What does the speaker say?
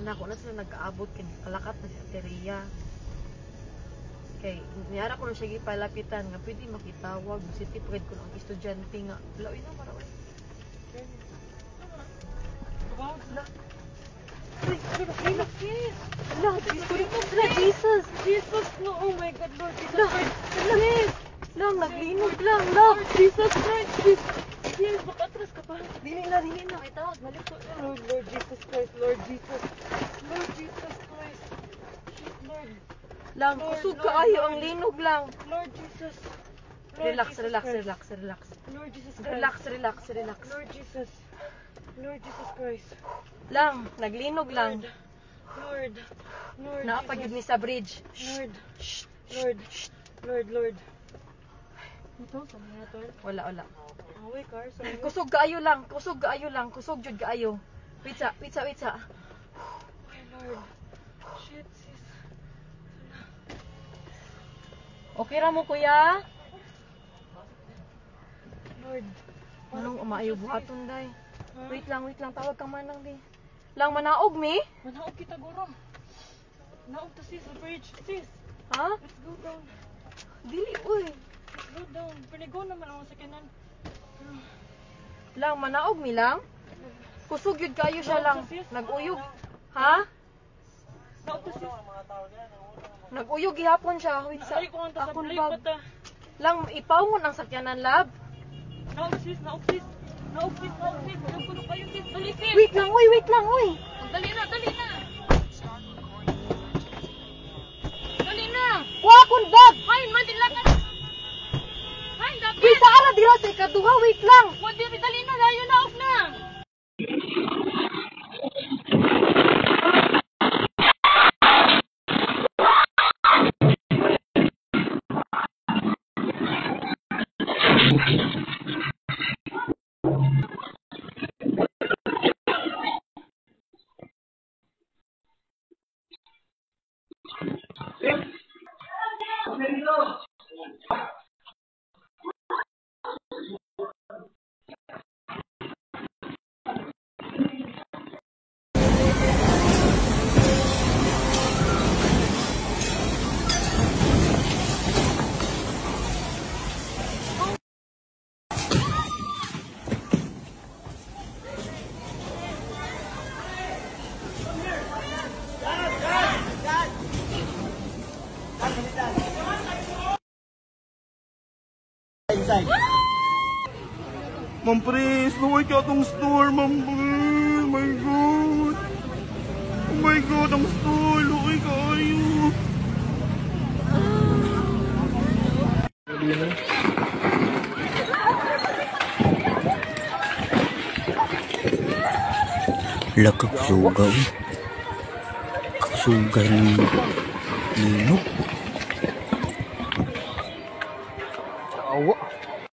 na ako na sila nagkaabot kay kalakat na si Ateria. Kay niyara ko na siya gipalapitan nga pwede makitawag city pride ko ang estudyante nga. Laoy na mara oy. Jesus! Jesus! No, oh my God, Lord Jesus Christ! Lang, naglinog lang, Lord Jesus Christ! Yes, makatras ka pa. Dili na, itawag, balik ko. Lord Jesus Christ, Lord Jesus. Lord Jesus Christ. Lord. Lang, kusog kaayo ang linog lang. Lord Jesus. Relax. Lord Jesus Christ. Relax. Lord Jesus Christ. Lang, naglinog lang. Lord. Naapagid ni sa bridge. Lord. Ito, sa mga to? Wala. Away, car. Kusog kaayo lang. Kusog jud kaayo. Wait sa. Oh, Lord. Shit, sis. Okay ra mo, kuya? Lord. Anong umaayo buhaton, day? Wait lang. Tawag ka manang, di. Lang, manaog, mi? Manaog kita, guro. Naog to, sis. The bridge. Sis. Ha? Let's go down. Dili, uy. Let's go down. Panigo naman ako sa kanan. Lang, manaog, mi lang? Kusog yun kayo siya lang. Nag-uyog. Ha? Naog to, sis. Nag-uyog gihapon siya. Wait sa. Ay, kung ang Akong tasablik bag. pa ta. Lang, ipawon ang sakyanan, lab. Naog, sis. Naog, sis. Nagpuno kayo, sis. Dali, sis. Wait lang, uy. Dali na. Wa akong bag. Hay, madila ka. Hay, dapat. Wait, ara dira sa ikaduha. Wait lang. Dali na, layo na, off na. Ma'am Pres, luway ka itong store, Ma'am Pres. Oh my God, ang store. Luway ka ayo. Lakag sugaw. Kasugan ni Nino.